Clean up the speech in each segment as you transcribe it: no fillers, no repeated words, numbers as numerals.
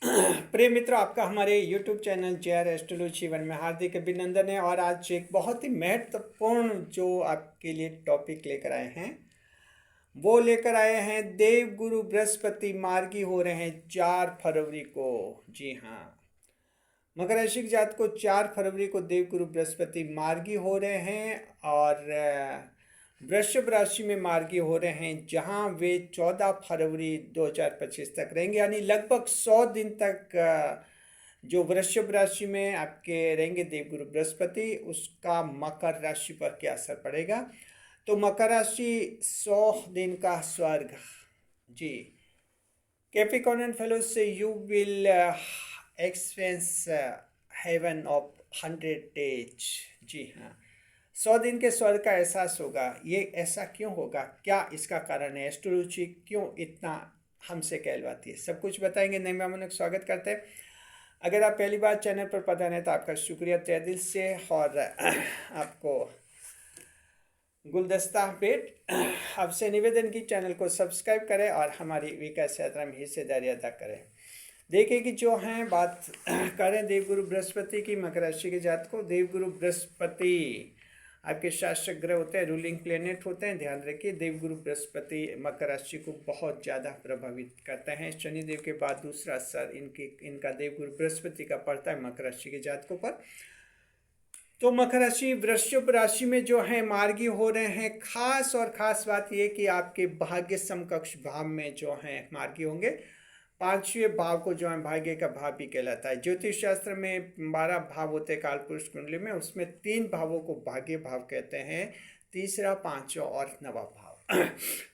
प्रिय मित्रों, आपका हमारे YouTube channel JR astrology one में हार्दिक अभिनंदन है। और आज एक बहुत ही महत्वपूर्ण जो आपके लिए टॉपिक लेकर आए हैं, वो लेकर आए हैं देव गुरु बृहस्पति मार्गी हो रहे हैं 4 फरवरी को। जी हाँ, मकर राशि के जात को 4 फरवरी को देव गुरु बृहस्पति मार्गी हो रहे हैं और वृषभ राशि में मार्गी हो रहे हैं, जहां वे 14 फरवरी 2025 तक रहेंगे। यानी लगभग 100 दिन तक जो वृषभ राशि में आपके रहेंगे देवगुरु बृहस्पति, उसका मकर राशि पर क्या असर पड़ेगा। तो मकर राशि 100 दिन का स्वर्ग। जी, कैप्रिकॉर्न फेलोज से you will experience heaven of 100 days. जी हाँ, 100 दिन के स्वर्ग का एहसास होगा। ये ऐसा क्यों होगा, क्या इसका कारण है, एस्ट्रोलॉजी क्यों इतना हमसे कहलवाती है, सब कुछ बताएंगे। नए मेहमानों का स्वागत करते हैं। अगर आप पहली बार चैनल पर पधारे हैं तो आपका शुक्रिया तहे दिल से, और आपको गुलदस्ता भेंट। आपसे निवेदन की चैनल को सब्सक्राइब करें और हमारी विकास यात्रा में हिस्सेदारी अदा करें। देखिए कि जो हैं बात करें देवगुरु बृहस्पति की, मकर राशि के जात को देवगुरु बृहस्पति आपके शासक ग्रह होते हैं, रूलिंग प्लेनेट होते हैं। ध्यान रखिए, देवगुरु बृहस्पति मकर राशि को बहुत ज़्यादा प्रभावित करते हैं। शनिदेव के बाद दूसरा असर इनका देवगुरु बृहस्पति का पड़ता है मकर राशि के जातकों पर। तो मकर राशि वृषभ राशि में जो है मार्गी हो रहे हैं। खास और ख़ास बात यह कि आपके भाग्य समकक्ष भाव में जो हैं मार्गी होंगे। 5वें भाव को जो है भाग्य का भाव भी कहलाता है। ज्योतिष शास्त्र में 12 भाव होते हैं कालपुरुष कुंडली में, उसमें 3 भावों को भाग्य भाव कहते हैं, तीसरा, 5वां और 9वां भाव।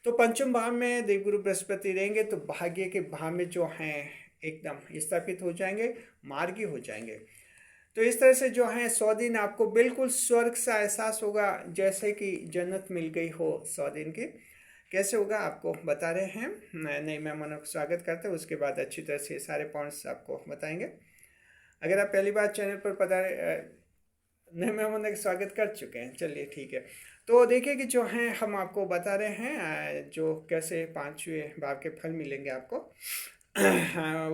तो पंचम भाव में देवगुरु बृहस्पति रहेंगे तो भाग्य के भाव में जो हैं एकदम स्थापित हो जाएंगे, मार्गी हो जाएंगे। तो इस तरह से जो है 100 दिन आपको बिल्कुल स्वर्ग सा एहसास होगा, जैसे कि जन्नत मिल गई हो 100 दिन की। कैसे होगा आपको बता रहे हैं, नए मेहमानों का स्वागत करते हैं, उसके बाद अच्छी तरह से सारे पॉइंट्स आपको बताएंगे। अगर आप पहली बार चैनल पर पधारे, नए मेहमानों का स्वागत कर चुके हैं, चलिए ठीक है। तो देखिए कि जो हैं हम आपको बता रहे हैं जो कैसे 5वें भाव के फल मिलेंगे आपको।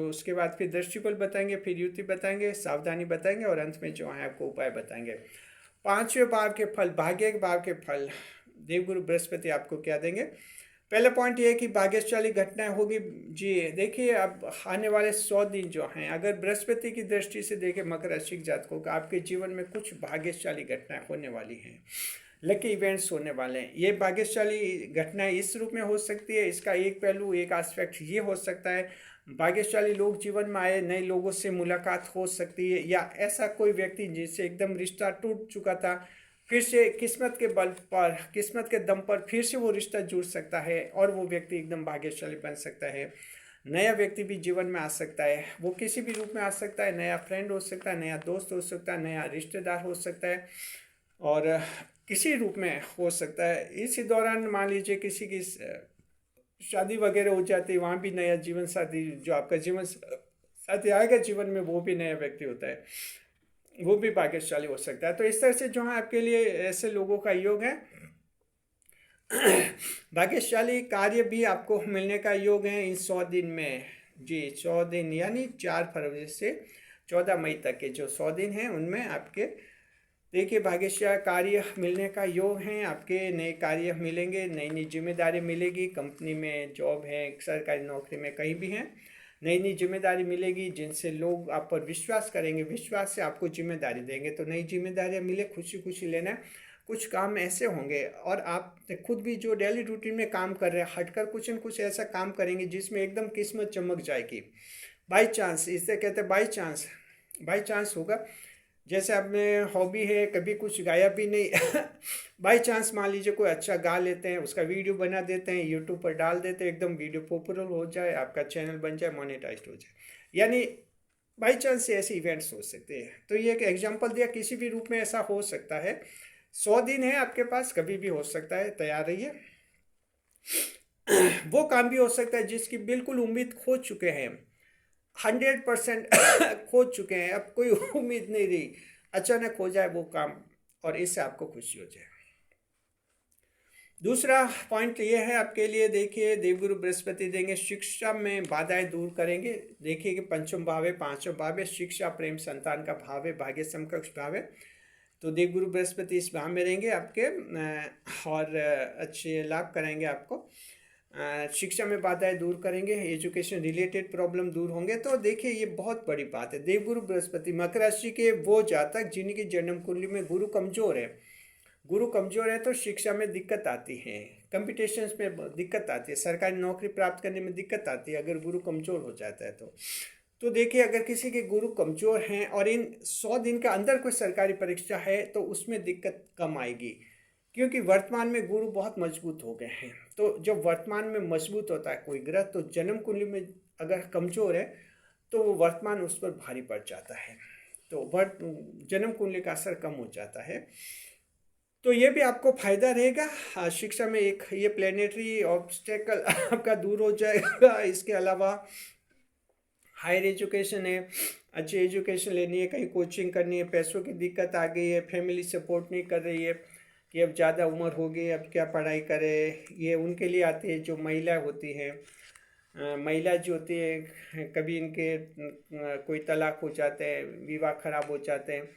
उसके बाद फिर दृष्टिफल बताएंगे, फिर युति बताएंगे, सावधानी बताएंगे, और अंत में जो है आपको उपाय बताएंगे। 5वें भाव के फल, भाग्य के भाव के फल देवगुरु बृहस्पति आपको क्या देंगे। पहला पॉइंट ये है कि भाग्यशाली घटनाएं होगी। जी देखिए, अब आने वाले 100 दिन जो हैं, अगर बृहस्पति की दृष्टि से देखें मकर राशि के जातकों का, आपके जीवन में कुछ भाग्यशाली घटनाएं होने वाली हैं, लकी इवेंट्स होने वाले हैं। ये भाग्यशाली घटनाएं इस रूप में हो सकती है, इसका एक पहलू, एक एस्पेक्ट ये हो सकता है, भाग्यशाली लोग जीवन में आए, नए लोगों से मुलाकात हो सकती है, या ऐसा कोई व्यक्ति जिससे एकदम रिश्ता टूट चुका था, फिर से किस्मत के बल पर, किस्मत के दम पर फिर से वो रिश्ता जुड़ सकता है और वो व्यक्ति एकदम भाग्यशाली बन सकता है। नया व्यक्ति भी जीवन में आ सकता है, वो किसी भी रूप में आ सकता है। नया फ्रेंड हो सकता है, नया दोस्त हो सकता है, नया रिश्तेदार हो सकता है, और किसी रूप में हो सकता है। इसी दौरान मान लीजिए किसी की शादी वगैरह हो जाती है, वहाँ भी नया जीवन साथी, जो आपका जीवन साथी आएगा जीवन में, वो भी नया व्यक्ति होता है, वो भी भाग्यशाली हो सकता है। तो इस तरह से जो है आपके लिए ऐसे लोगों का योग है। भाग्यशाली कार्य भी आपको मिलने का योग है इन 100 दिन में। जी 100 दिन यानी 4 फरवरी से 14 मई तक के जो 100 दिन हैं, उनमें आपके देखिए भाग्यशाली कार्य मिलने का योग है। आपके नए कार्य मिलेंगे, नई नई जिम्मेदारी मिलेगी, कंपनी में जॉब है, सरकारी नौकरी में कहीं भी हैं, नई नई जिम्मेदारी मिलेगी, जिनसे लोग आप पर विश्वास करेंगे, विश्वास से आपको जिम्मेदारी देंगे। तो नई जिम्मेदारियां मिले, खुशी खुशी लेना। कुछ काम ऐसे होंगे, और आप खुद भी जो डेली रूटीन में काम कर रहे हैं, हटकर कुछ न कुछ ऐसा काम करेंगे जिसमें एकदम किस्मत चमक जाएगी। बाई चांस, इसे कहते हैं बाई चांस। बाई चांस होगा, जैसे आप में हॉबी है, कभी कुछ गाया भी नहीं बाई चांस मान लीजिए कोई अच्छा गा लेते हैं, उसका वीडियो बना देते हैं, यूट्यूब पर डाल देते हैं, एकदम वीडियो पॉपुलर हो जाए, आपका चैनल बन जाए, मोनेटाइज हो जाए, यानी बाई चांस से ऐसे इवेंट्स हो सकते हैं। तो ये एक एग्जांपल दिया, किसी भी रूप में ऐसा हो सकता है। 100 दिन है आपके पास, कभी भी हो सकता है, तैयार रहिए। वो काम भी हो सकता है जिसकी बिल्कुल उम्मीद खो चुके हैं, 100% खो चुके हैं, अब कोई उम्मीद नहीं रही, अचानक हो जाए वो काम और इससे आपको खुशी हो जाए। दूसरा पॉइंट ये है आपके लिए, देखिए देवगुरु बृहस्पति देंगे शिक्षा में बाधाएं दूर करेंगे। देखिए कि पंचम भाव है, पांचवा भाव है, शिक्षा प्रेम संतान का भाव है, भाग्य समकक्ष भाव है। तो देवगुरु बृहस्पति इस भाव में रहेंगे आपके और अच्छे लाभ कराएंगे आपको। शिक्षा में बाधाएं दूर करेंगे, एजुकेशन रिलेटेड प्रॉब्लम दूर होंगे। तो देखिए ये बहुत बड़ी बात है। देवगुरु बृहस्पति मकर राशि के वो जातक जिनकी जन्म कुंडली में गुरु कमजोर है, गुरु कमजोर है तो शिक्षा में दिक्कत आती है, कंपटीशंस में दिक्कत आती है, सरकारी नौकरी प्राप्त करने में दिक्कत आती है अगर गुरु कमजोर हो जाता है तो देखिए अगर किसी के गुरु कमजोर हैं और इन 100 दिन के अंदर कोई सरकारी परीक्षा है तो उसमें दिक्कत कम आएगी, क्योंकि वर्तमान में गुरु बहुत मजबूत हो गए हैं। तो जब वर्तमान में मजबूत होता है कोई ग्रह तो जन्म कुंडली में अगर कमजोर है तो वो वर्तमान उस पर भारी पड़ जाता है, तो जन्म कुंडली का असर कम हो जाता है। तो ये भी आपको फायदा रहेगा। शिक्षा में एक ये प्लेनेटरी ऑब्स्टेकल आपका दूर हो जाएगा। इसके अलावा हायर एजुकेशन है, अच्छी एजुकेशन लेनी है, कहीं कोचिंग करनी है, पैसों की दिक्कत आ गई है, फैमिली सपोर्ट नहीं कर रही है कि अब ज़्यादा उम्र हो गई अब क्या पढ़ाई करे, ये उनके लिए आती है। जो महिला होती है, महिला जो होती है कभी इनके कोई तलाक हो जाते हैं, विवाह खराब हो जाते हैं,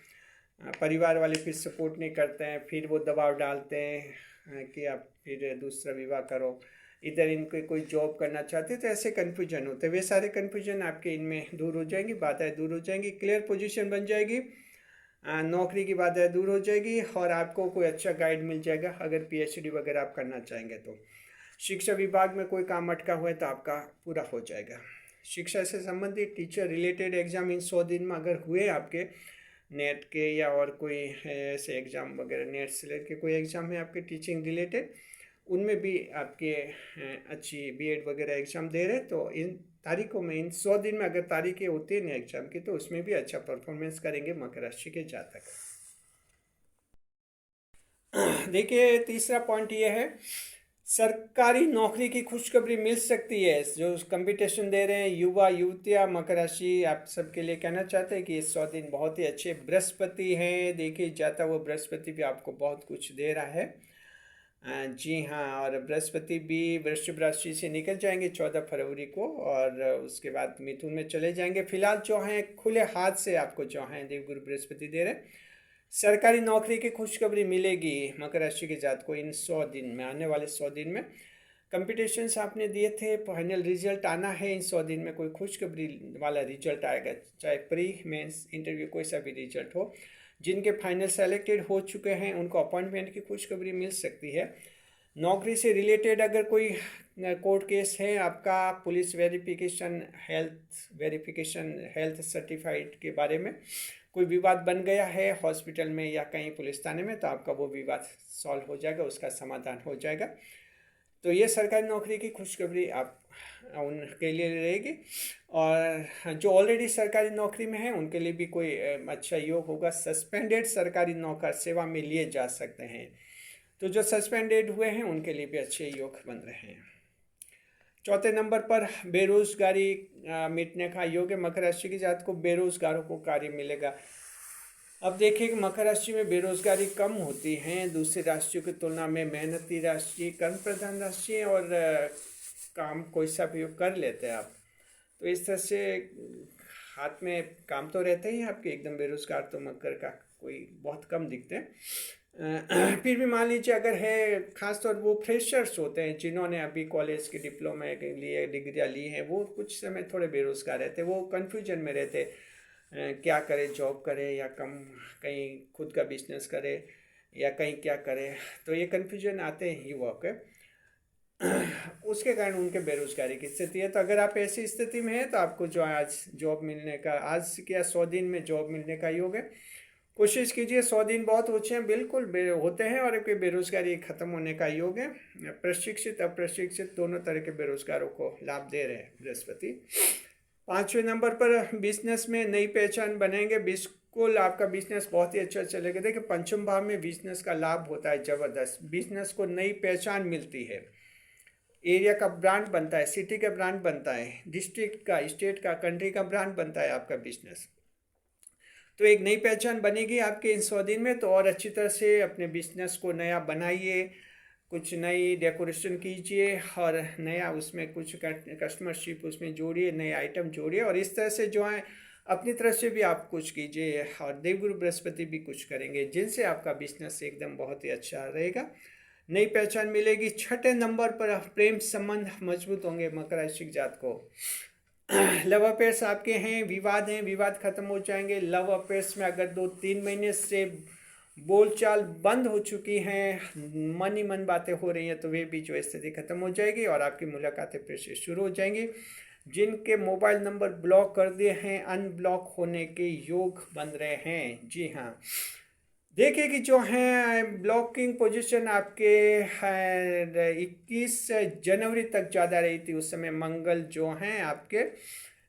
परिवार वाले फिर सपोर्ट नहीं करते हैं, फिर वो दबाव डालते हैं कि आप फिर दूसरा विवाह करो, इधर इनके कोई जॉब करना चाहते हैं तो ऐसे कन्फ्यूजन होते हैं। वे सारे कन्फ्यूजन आपके इनमें दूर हो जाएंगी, बाधाएं दूर हो जाएंगी, क्लियर पोजीशन बन जाएगी, नौकरी की बाधाएं दूर हो जाएगी और आपको कोई अच्छा गाइड मिल जाएगा अगर पीएचडी वगैरह आप करना चाहेंगे तो। शिक्षा विभाग में कोई काम अटका हुआ है तो आपका पूरा हो जाएगा। शिक्षा से संबंधित टीचर रिलेटेड एग्जाम इन 100 दिन में अगर हुए आपके, नेट के या और कोई ऐसे एग्ज़ाम वगैरह, नेट से लेकर कोई एग्ज़ाम है आपके टीचिंग रिलेटेड, उनमें भी आपके अच्छी बीएड वगैरह एग्ज़ाम दे रहे तो इन तारीखों में, इन 100 दिन में अगर तारीखें होती हैं एग्ज़ाम की तो उसमें भी अच्छा परफॉर्मेंस करेंगे मकर राशि के जातक। देखिए तीसरा पॉइंट ये है, सरकारी नौकरी की खुशखबरी मिल सकती है। जो कंपटीशन दे रहे हैं युवा युवतियाँ मकर राशि, आप सबके लिए कहना चाहते हैं कि इस 100 दिन बहुत ही अच्छे बृहस्पति हैं। देखिए जाता वो बृहस्पति भी आपको बहुत कुछ दे रहा है। जी हाँ, और बृहस्पति भी वृश्चिक राशि से निकल जाएंगे 14 फरवरी को और उसके बाद मिथुन में चले जाएंगे। फिलहाल जो हैं खुले हाथ से आपको जो हैं देवगुरु बृहस्पति दे रहे हैं। सरकारी नौकरी की खुशखबरी मिलेगी मकर राशि के जात को इन 100 दिन में, आने वाले 100 दिन में। कंपटीशंस आपने दिए थे, फाइनल रिजल्ट आना है इन 100 दिन में, कोई खुशखबरी वाला रिजल्ट आएगा, चाहे प्री मेंस इंटरव्यू कोई सा भी रिजल्ट हो। जिनके फाइनल सेलेक्टेड हो चुके हैं उनको अपॉइंटमेंट की खुशखबरी मिल सकती है। नौकरी से रिलेटेड अगर कोई कोर्ट केस है आपका, police verification, health verification, health certified के बारे में कोई विवाद बन गया है हॉस्पिटल में या कहीं पुलिस थाने में, तो आपका वो विवाद सॉल्व हो जाएगा, उसका समाधान हो जाएगा। तो ये सरकारी नौकरी की खुशखबरी आप उनके लिए रहेगी। और जो ऑलरेडी सरकारी नौकरी में है उनके लिए भी कोई अच्छा योग होगा। सस्पेंडेड सरकारी नौकर सेवा में लिए जा सकते हैं, तो जो सस्पेंडेड हुए हैं उनके लिए भी अच्छे योग बन रहे हैं। चौथे नंबर पर बेरोजगारी मिटने का योग है। मकर राशि की जात को बेरोजगारों को कार्य मिलेगा। अब देखिए कि मकर राशि में बेरोजगारी कम होती है दूसरी राशियों की तुलना में। मेहनती राशि, कर्म प्रधान राशि है और काम कोई सा भी कर लेते हैं आप, तो इस तरह से हाथ में काम तो रहते ही आपके। एकदम बेरोजगार तो मकर का कोई बहुत कम दिखते हैं। फिर भी मान लीजिए अगर है, खासतौर वो फ्रेशर्स होते हैं जिन्होंने अभी कॉलेज के डिप्लोमा के लिए डिग्रियाँ ली हैं, वो कुछ समय थोड़े बेरोजगार रहते, वो कन्फ्यूजन में रहते, क्या करे, जॉब करे या कहीं खुद का बिजनेस करे या कहीं क्या करे, तो ये कन्फ्यूजन आते हैं युवा के। उसके कारण उनके बेरोजगारी की स्थिति है। तो अगर आप ऐसी स्थिति में हैं तो आपको जो आज जॉब मिलने का, आज क्या 100 दिन में जॉब मिलने का योग है। कोशिश कीजिए, 100 दिन बहुत ऊँचे हैं, बिल्कुल होते हैं, और कोई बेरोजगारी खत्म होने का योग है। प्रशिक्षित अप्रशिक्षित दोनों तरह के बेरोजगारों को लाभ दे रहे हैं बृहस्पति। 5वें नंबर पर बिजनेस में नई पहचान बनेंगे। बिल्कुल आपका बिजनेस बहुत ही अच्छा चलेगा। देखिए पंचम भाव में बिजनेस का लाभ होता है ज़बरदस्त, बिजनेस को नई पहचान मिलती है, एरिया का ब्रांड बनता है, सिटी का ब्रांड बनता है, डिस्ट्रिक्ट का, स्टेट का, कंट्री का ब्रांड बनता है आपका बिजनेस। तो एक नई पहचान बनेगी आपके इन 100 दिन में। तो और अच्छी तरह से अपने बिजनेस को नया बनाइए, कुछ नई डेकोरेशन कीजिए और नया उसमें कुछ कस्टमरशिप उसमें जोड़िए, नए आइटम जोड़िए और इस तरह से जो है अपनी तरफ से भी आप कुछ कीजिए और देवगुरु बृहस्पति भी कुछ करेंगे जिनसे आपका बिजनेस एकदम बहुत ही अच्छा रहेगा, नई पहचान मिलेगी। छठे नंबर पर प्रेम संबंध मजबूत होंगे मकर राशि के जात को। लव अफेयर्स आपके हैं, विवाद खत्म हो जाएंगे। लव अफेयर्स में अगर 2-3 महीने से बोलचाल बंद हो चुकी हैं, मन ही मन बातें हो रही हैं, तो वे भी जो स्थिति खत्म हो जाएगी और आपकी मुलाकातें फिर से शुरू हो जाएंगी। जिनके मोबाइल नंबर ब्लॉक कर दिए हैं, अनब्लॉक होने के योग बन रहे हैं। जी हाँ, देखिए कि जो है ब्लॉकिंग पोजीशन आपके 21 जनवरी तक ज़्यादा रही थी। उस समय मंगल जो हैं आपके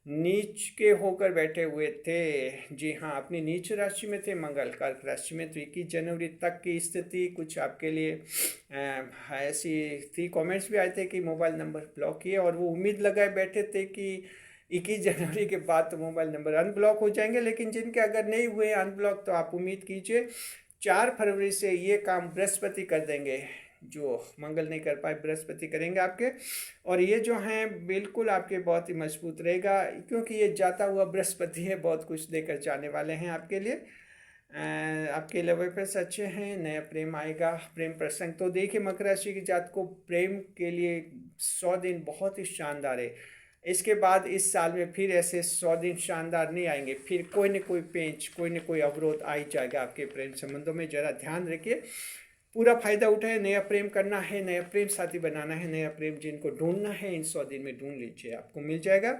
नीच के होकर बैठे हुए थे। जी हाँ, अपनी नीच राशि में थे मंगल, कर्क राशि में। तो 21 जनवरी तक की स्थिति कुछ आपके लिए ऐसी थी। कमेंट्स भी आए थे कि मोबाइल नंबर ब्लॉक किए और वो उम्मीद लगाए बैठे थे कि 21 जनवरी के बाद तो मोबाइल नंबर अनब्लॉक हो जाएंगे। लेकिन जिनके अगर नहीं हुए अनब्लॉक तो आप उम्मीद कीजिए 4 फरवरी से ये काम बृहस्पति कर देंगे। जो मंगल नहीं कर पाए बृहस्पति करेंगे आपके, और ये जो हैं बिल्कुल आपके बहुत ही मजबूत रहेगा क्योंकि ये जाता हुआ बृहस्पति है, बहुत कुछ देकर जाने वाले हैं आपके लिए। आपके लेवल पर अच्छे हैं, नया प्रेम आएगा, प्रेम प्रसंग। तो देखिए मकर राशि की जात को प्रेम के लिए 100 दिन बहुत ही शानदार है। इसके बाद इस साल में फिर ऐसे 100 दिन शानदार नहीं आएंगे, फिर कोई न कोई पेंच, कोई न कोई अवरोध आ ही जाएगा आपके प्रेम संबंधों में। जरा ध्यान रखिए, पूरा फायदा उठाए। नया प्रेम करना है, नया प्रेम साथी बनाना है, नया प्रेम जिनको ढूंढना है इन 100 दिन में ढूंढ लीजिए, आपको मिल जाएगा।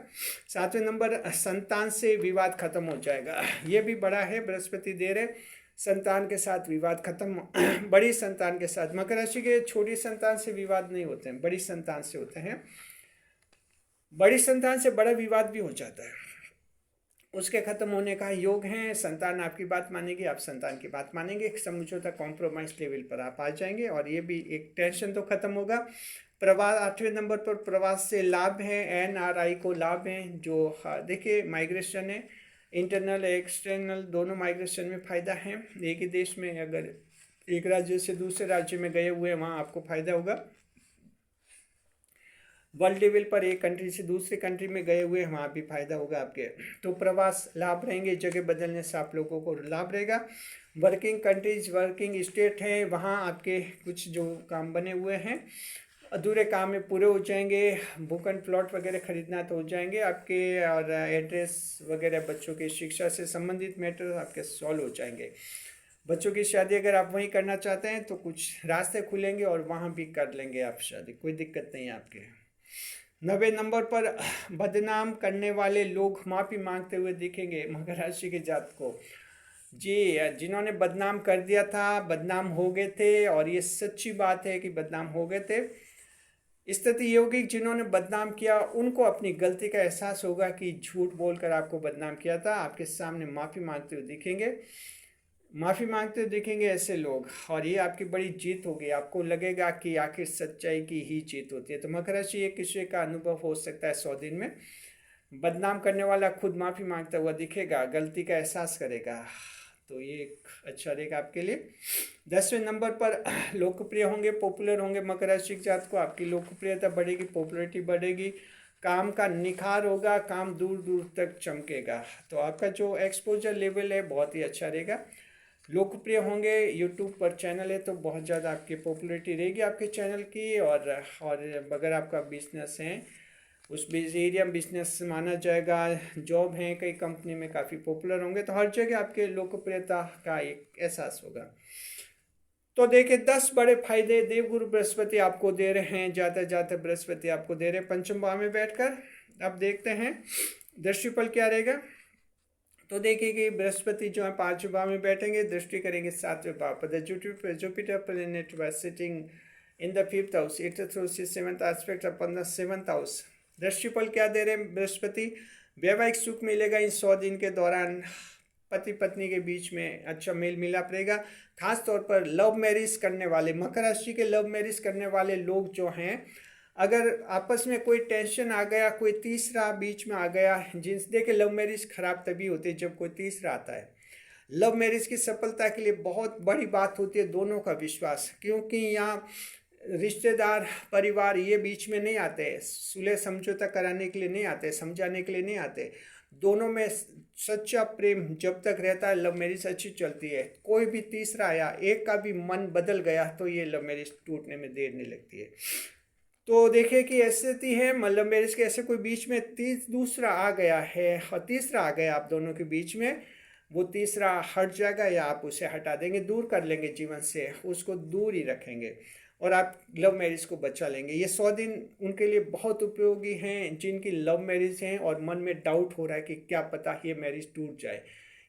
7वें नंबर, संतान से विवाद खत्म हो जाएगा। ये भी बड़ा है, बृहस्पति दे रहे संतान के साथ विवाद खत्म। बड़ी संतान के साथ, मकर राशि के छोटी संतान से विवाद नहीं होते हैं, बड़ी संतान से होते हैं। बड़ी संतान से बड़ा विवाद भी हो जाता है, उसके खत्म होने का योग है। संतान आपकी बात मानेगी, आप संतान की बात मानेंगे, एक समझौता कॉम्प्रोमाइज लेवल पर आप आ जाएंगे और ये भी एक टेंशन तो खत्म होगा। प्रवास 8वें नंबर पर, प्रवास से लाभ है, NRI को लाभ है। जो देखिए माइग्रेशन है, इंटरनल एक्सटर्नल दोनों माइग्रेशन में फ़ायदा है। एक ही देश में अगर एक राज्य से दूसरे राज्य में गए हुए हैं वहाँ आपको फ़ायदा होगा। वर्ल्ड लेवल पर एक कंट्री से दूसरे कंट्री में गए हुए वहाँ भी फायदा होगा आपके। तो प्रवास लाभ रहेंगे, जगह बदलने से आप लोगों को लाभ रहेगा। वर्किंग कंट्रीज, वर्किंग स्टेट हैं, वहाँ आपके कुछ जो काम बने हुए हैं अधूरे काम में पूरे हो जाएंगे। भूखंड प्लॉट वगैरह खरीदना तो हो जाएंगे आपके, और एड्रेस वगैरह बच्चों की शिक्षा से संबंधित मैटर आपके सॉल्व हो जाएंगे। बच्चों की शादी अगर आप वहीं करना चाहते हैं तो कुछ रास्ते खुलेंगे और वहाँ भी कर लेंगे आप शादी, कोई दिक्कत नहीं है आपके। 90 नंबर पर, बदनाम करने वाले लोग माफ़ी मांगते हुए दिखेंगे मकर राशि के जात को। जी, जिन्होंने बदनाम कर दिया था, बदनाम हो गए थे, और ये सच्ची बात है कि बदनाम हो गए थे। स्थिति ये होगी जिन्होंने बदनाम किया उनको अपनी गलती का एहसास होगा कि झूठ बोलकर आपको बदनाम किया था। आपके सामने माफ़ी मांगते हुए दिखेंगे, माफ़ी मांगते दिखेंगे ऐसे लोग, और ये आपकी बड़ी जीत होगी। आपको लगेगा कि आखिर सच्चाई की ही जीत होती है। तो मकर राशि एक किसी का अनुभव हो सकता है 100 दिन में। बदनाम करने वाला खुद माफ़ी मांगता हुआ दिखेगा, गलती का एहसास करेगा, तो ये एक अच्छा रहेगा आपके लिए। 10वें नंबर पर, लोकप्रिय होंगे, पॉपुलर होंगे मकर राशि के जात को। आपकी लोकप्रियता बढ़ेगी, पॉपुलरिटी बढ़ेगी, काम का निखार होगा, काम दूर दूर तक चमकेगा। तो आपका जो एक्सपोजर लेवल है बहुत ही अच्छा रहेगा। लोकप्रिय होंगे, यूट्यूब पर चैनल है तो बहुत ज़्यादा आपकी पॉपुलरिटी रहेगी आपके चैनल की। और अगर आपका बिजनेस है उस एरिया में बिजनेस माना जाएगा, जॉब है कई कंपनी में, काफ़ी पॉपुलर होंगे, तो हर जगह आपके लोकप्रियता का एक एहसास होगा। तो देखिए 10 बड़े फायदे देवगुरु बृहस्पति आपको दे रहे हैं, जाते जाते बृहस्पति आपको दे रहे हैं पंचम भाव में बैठकर। अब देखते हैं दृष्टिफल क्या रहेगा। तो देखिए कि बृहस्पति जो है 5वें भाव में बैठेंगे, दृष्टि करेंगे 7वें भाव पर। Jupiter planet was sitting in the 5th house, it through 7th aspect upon the 7th house. दृष्टिफल क्या दे रहे हैं बृहस्पति? वैवाहिक सुख मिलेगा इन 100 दिन के दौरान, पति पत्नी के बीच में अच्छा मेल मिलाप रहेगा। खास तौर पर लव मैरिज करने वाले, मकर राशि के लव मैरिज करने वाले लोग जो हैं, अगर आपस में कोई टेंशन आ गया, कोई तीसरा बीच में आ गया, जिनसे देखिए लव मैरिज खराब तभी होती है जब कोई तीसरा आता है। लव मैरिज की सफलता के लिए बहुत बड़ी बात होती है दोनों का विश्वास, क्योंकि यहाँ रिश्तेदार परिवार ये बीच में नहीं आते, सुलह समझौता कराने के लिए नहीं आते, समझाने के लिए नहीं आते। दोनों में सच्चा प्रेम जब तक रहता है लव मैरिज अच्छी चलती है। कोई भी तीसरा आया, एक का भी मन बदल गया तो ये लव मैरिज टूटने में देर नहीं लगती है। तो देखिए कि ऐसी स्थिति है लव मैरिज के, ऐसे कोई बीच में दूसरा आ गया है और तीसरा आ गया आप दोनों के बीच में, वो तीसरा हट जाएगा या आप उसे हटा देंगे, दूर कर लेंगे जीवन से, उसको दूर ही रखेंगे और आप लव मैरिज को बचा लेंगे। ये 100 दिन उनके लिए बहुत उपयोगी हैं जिनकी लव मैरिज हैं और मन में डाउट हो रहा है कि क्या पता ये मैरिज टूट जाए।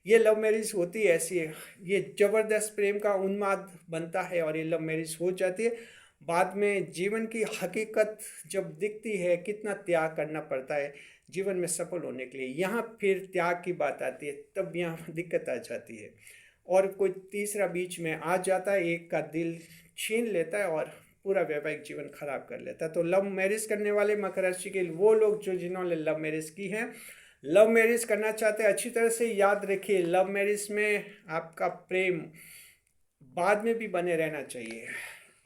ये लव मैरिज होती है ऐसी है, ये ज़बरदस्त प्रेम का उन्माद बनता है और ये लव मैरिज हो जाती है। बाद में जीवन की हकीकत जब दिखती है, कितना त्याग करना पड़ता है जीवन में सफल होने के लिए, यहाँ फिर त्याग की बात आती है, तब यहाँ दिक्कत आ जाती है। और कोई तीसरा बीच में आ जाता है, एक का दिल छीन लेता है और पूरा वैवाहिक जीवन खराब कर लेता है। तो लव मैरिज करने वाले मकर राशि के वो लोग जो जिन्होंने लव मैरिज की है, लव मैरिज करना चाहते हैं, अच्छी तरह से याद रखिए लव मैरिज में आपका प्रेम बाद में भी बने रहना चाहिए।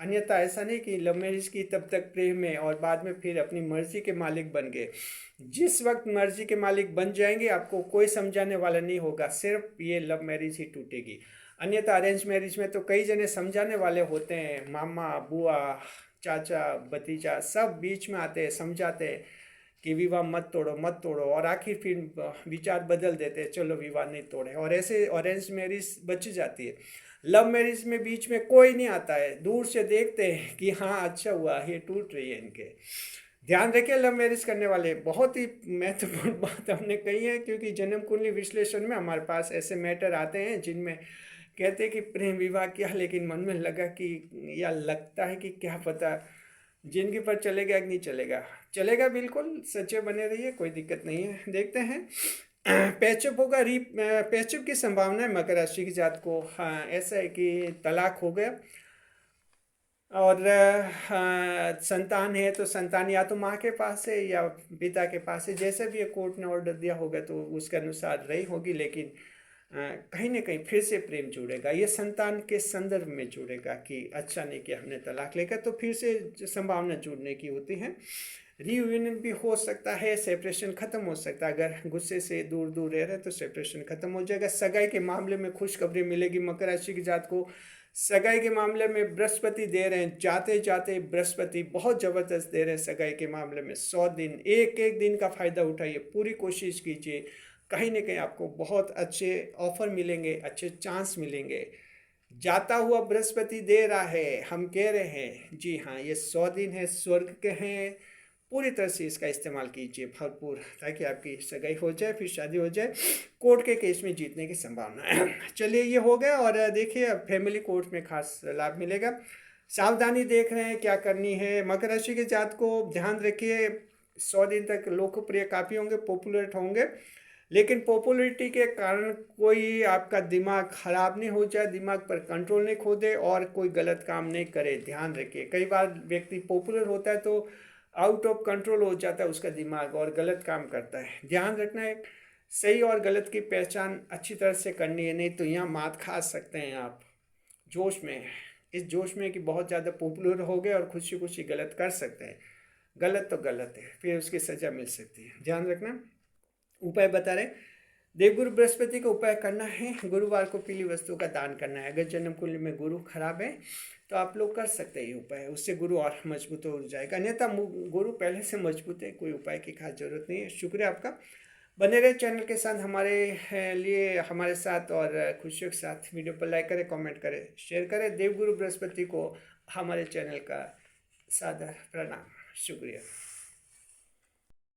अन्यथा ऐसा नहीं कि लव मैरिज की तब तक प्रेम है और बाद में फिर अपनी मर्जी के मालिक बन गए। जिस वक्त मर्जी के मालिक बन जाएंगे आपको कोई समझाने वाला नहीं होगा, सिर्फ ये लव मैरिज ही टूटेगी। अन्यथा अरेंज मैरिज में तो कई जने समझाने वाले होते हैं, मामा बुआ चाचा भतीजा सब बीच में आते हैं, समझाते हैं कि विवाह मत तोड़ो मत तोड़ो, और आखिर फिर विचार बदल देते हैं, चलो विवाह नहीं तोड़े, और ऐसे अरेंज मैरिज बच जाती है। लव मैरिज में बीच में कोई नहीं आता है, दूर से देखते हैं कि हाँ अच्छा हुआ ये टूट रही है इनके। ध्यान रखिए लव मैरिज करने वाले, बहुत ही महत्वपूर्ण बात हमने कही है, क्योंकि जन्म कुंडली विश्लेषण में हमारे पास ऐसे मैटर आते हैं जिनमें कहते हैं कि प्रेम विवाह किया लेकिन मन में लगा कि या लगता है कि क्या पता जिंदगी पर चलेगा कि नहीं चलेगा। चलेगा, बिल्कुल सच्चे बने रहिए, कोई दिक्कत नहीं है। देखते हैं पैचअप होगा, पैचअप की संभावना है मकर राशि की जात को। हाँ, ऐसा है कि तलाक हो गया और संतान है तो संतान या तो माँ के पास है या पिता के पास है, जैसे भी कोर्ट ने ऑर्डर दिया होगा तो उसके अनुसार रही होगी, लेकिन कहीं ना कहीं फिर से प्रेम जुड़ेगा। ये संतान के संदर्भ में जुड़ेगा कि अच्छा नहीं कि हमने तलाक लेकर, तो फिर से संभावना जुड़ने की होती है। रीयूनियन भी हो सकता है, सेपरेशन खत्म हो सकता है, अगर गुस्से से दूर दूर रह रहे तो सेपरेशन खत्म हो जाएगा। सगाई के मामले में खुशखबरी मिलेगी मकर राशि की जात को। सगाई के मामले में बृहस्पति दे रहे हैं, जाते जाते बृहस्पति बहुत ज़बरदस्त दे रहे हैं सगाई के मामले में। 100 दिन, एक एक दिन का फ़ायदा उठाइए, पूरी कोशिश कीजिए, कहीं ना कहीं आपको बहुत अच्छे ऑफर मिलेंगे, अच्छे चांस मिलेंगे। जाता हुआ बृहस्पति दे रहा है, हम कह रहे हैं जी हाँ ये 100 दिन है, स्वर्ग के हैं, पूरी तरह से इसका इस्तेमाल कीजिए भरपूर, ताकि आपकी सगाई हो जाए, फिर शादी हो जाए, कोर्ट के केस में जीतने की संभावना है। चलिए ये हो गया, और देखिए अब फैमिली कोर्ट में खास लाभ मिलेगा। सावधानी देख रहे हैं क्या करनी है मकर राशि के जात को। ध्यान रखिए 100 दिन तक लोकप्रिय काफ़ी होंगे, पॉपुलर होंगे, लेकिन पॉपुलरिटी के कारण कोई आपका दिमाग खराब नहीं हो जाए, दिमाग पर कंट्रोल नहीं खो दे और कोई गलत काम नहीं करे। ध्यान रखिए, कई बार व्यक्ति पॉपुलर होता है तो आउट ऑफ कंट्रोल हो जाता है उसका दिमाग और गलत काम करता है। ध्यान रखना है, सही और गलत की पहचान अच्छी तरह से करनी है, नहीं तो यहाँ मात खा सकते हैं आप जोश में, इस जोश में कि बहुत ज़्यादा पॉपुलर हो गए और खुशी खुशी गलत कर सकते हैं। गलत तो गलत है, फिर उसकी सज़ा मिल सकती है। ध्यान रखना। उपाय बता रहे, देवगुरु बृहस्पति का उपाय करना है, गुरुवार को पीली वस्तु का दान करना है। अगर जन्म कुंडली में गुरु खराब है तो आप लोग कर सकते हैं ये उपाय, उससे गुरु और मजबूत हो जाएगा। अन्यथा गुरु पहले से मजबूत है, कोई उपाय की खास जरूरत नहीं है। शुक्रिया आपका, बने रहे चैनल के साथ हमारे लिए, हमारे साथ, और खुशियों के साथ। वीडियो पर लाइक करें, कमेंट करें, शेयर करें। देवगुरु बृहस्पति को हमारे चैनल का सादर प्रणाम। शुक्रिया।